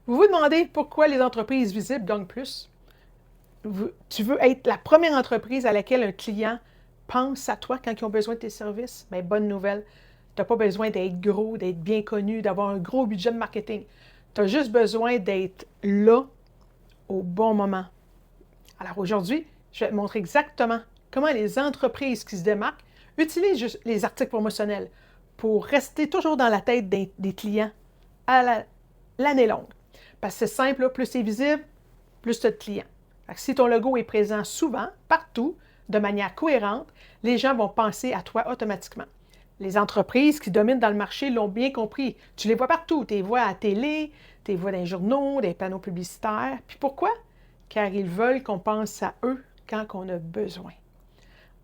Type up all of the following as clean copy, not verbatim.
Vous vous demandez pourquoi les entreprises visibles gagnent plus? Tu veux être la première entreprise à laquelle un client pense à toi quand ils ont besoin de tes services? Bien, bonne nouvelle, tu n'as pas besoin d'être gros, d'être bien connu, d'avoir un gros budget de marketing. Tu as juste besoin d'être là au bon moment. Alors aujourd'hui, je vais te montrer exactement comment les entreprises qui se démarquent utilisent les articles promotionnels pour rester toujours dans la tête des clients à l'année longue. Parce que c'est simple, là, plus c'est visible, plus tu as de clients. Si ton logo est présent souvent, partout, de manière cohérente, les gens vont penser à toi automatiquement. Les entreprises qui dominent dans le marché l'ont bien compris. Tu les vois partout. Tu les vois à la télé, tu les vois dans les journaux, des panneaux publicitaires. Puis pourquoi? Car ils veulent qu'on pense à eux quand on a besoin.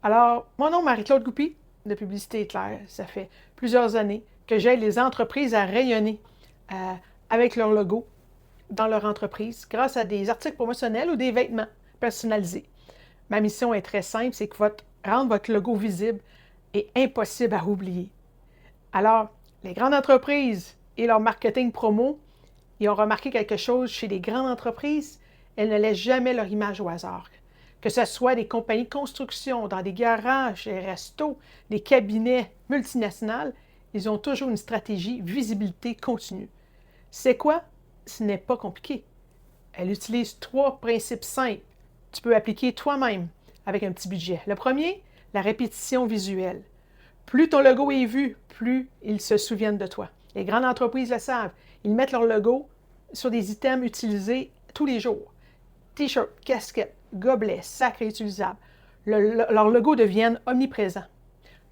Alors, mon nom est Marie-Claude Goupy de Publicité Éclair. Ça fait plusieurs années que j'aide les entreprises à rayonner avec leur logo dans leur entreprise grâce à des articles promotionnels ou des vêtements personnalisés. Ma mission est très simple, c'est que rendre votre logo visible est impossible à oublier. Alors, les grandes entreprises et leur marketing promo, ils ont remarqué quelque chose chez les grandes entreprises, elles ne laissent jamais leur image au hasard. Que ce soit des compagnies de construction, dans des garages, des restos, des cabinets multinationaux, ils ont toujours une stratégie visibilité continue. C'est quoi? Ce n'est pas compliqué. Elle utilise 3 principes simples. Tu peux appliquer toi-même avec un petit budget. Le premier, la répétition visuelle. Plus ton logo est vu, plus ils se souviennent de toi. Les grandes entreprises le savent. Ils mettent leur logo sur des items utilisés tous les jours. T-shirt, casquette, gobelet, sac réutilisable. Leur logo devient omniprésent.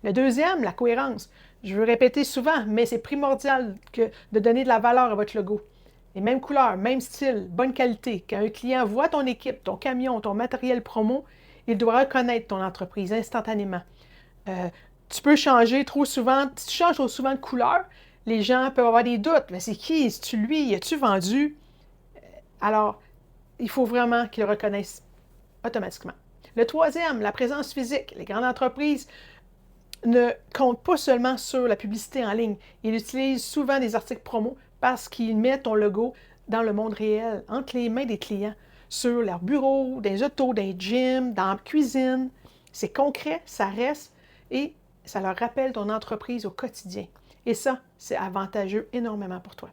Le deuxième, la cohérence. Je veux répéter souvent, mais c'est primordial de donner de la valeur à votre logo. Les mêmes couleurs, même style, bonne qualité. Quand un client voit ton équipe, ton camion, ton matériel promo, il doit reconnaître ton entreprise instantanément. Tu peux changer trop souvent. Si tu changes trop souvent de couleur, les gens peuvent avoir des doutes. Mais c'est qui? Est-ce lui? As-tu vendu? Alors, il faut vraiment qu'ils le reconnaissent automatiquement. Le troisième, la présence physique. Les grandes entreprises ne comptent pas seulement sur la publicité en ligne. Ils utilisent souvent des articles promo parce qu'ils mettent ton logo dans le monde réel, entre les mains des clients, sur leur bureau, dans les autos, dans les gyms, dans la cuisine. C'est concret, ça reste et ça leur rappelle ton entreprise au quotidien. Et ça, c'est avantageux énormément pour toi.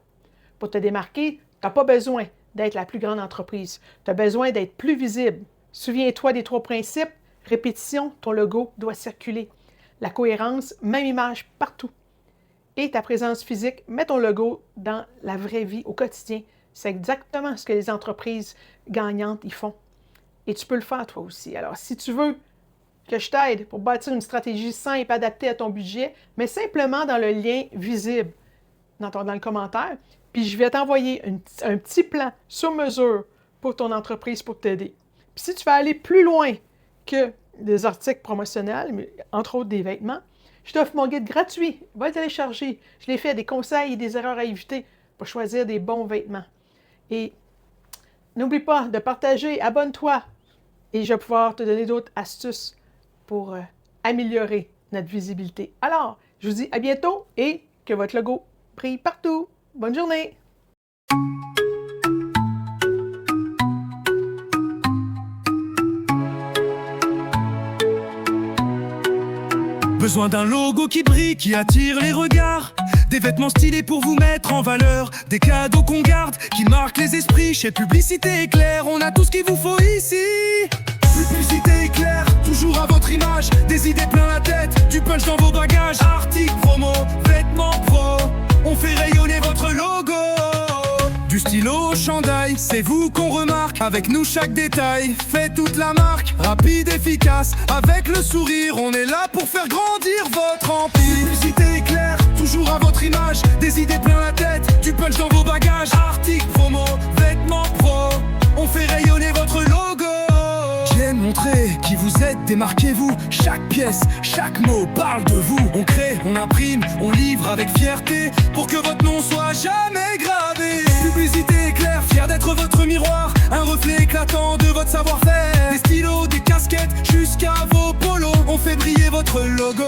Pour te démarquer, tu n'as pas besoin d'être la plus grande entreprise. Tu as besoin d'être plus visible. Souviens-toi des 3 principes. Répétition, ton logo doit circuler. La cohérence, même image partout. Et ta présence physique, mets ton logo dans la vraie vie, au quotidien. C'est exactement ce que les entreprises gagnantes y font. Et tu peux le faire toi aussi. Alors, si tu veux que je t'aide pour bâtir une stratégie simple adaptée à ton budget, mets simplement dans le lien visible dans le commentaire, puis je vais t'envoyer un petit plan sur mesure pour ton entreprise pour t'aider. Puis si tu veux aller plus loin que des articles promotionnels, mais entre autres des vêtements, je t'offre mon guide gratuit. Va le télécharger. Je l'ai fait des conseils et des erreurs à éviter pour choisir des bons vêtements. Et n'oublie pas de partager, abonne-toi et je vais pouvoir te donner d'autres astuces pour améliorer notre visibilité. Alors, je vous dis à bientôt et que votre logo brille partout. Bonne journée! Besoin d'un logo qui brille, qui attire les regards. Des vêtements stylés pour vous mettre en valeur. Des cadeaux qu'on garde, qui marquent les esprits. Chez Publicité Éclair, on a tout ce qu'il vous faut ici. Publicité Éclair, toujours à votre image. Des idées plein la tête, du punch dans vos bagages. Articles promo, vêtements pro, on fait rayonner votre logo. Du stylo au chandail, c'est vous qu'on remarque. Avec nous chaque détail fait toute la marque. Rapide, efficace, avec le sourire, on est là pour faire grandir votre empire. Publicité Éclair, toujours à votre image. Des idées plein la tête, du punch dans vos bagages. Articles promo, vêtements pro, on fait rayonner votre logo. Viens montrer qui vous êtes, démarquez-vous. Chaque pièce, chaque mot parle de vous. On crée, on imprime, on livre avec fierté pour que votre nom soit jamais gravé. Publicité Éclair, fier d'être votre miroir, un reflet éclatant de votre savoir-faire. Des stylos, des casquettes, jusqu'à vos polos, on fait briller votre logo.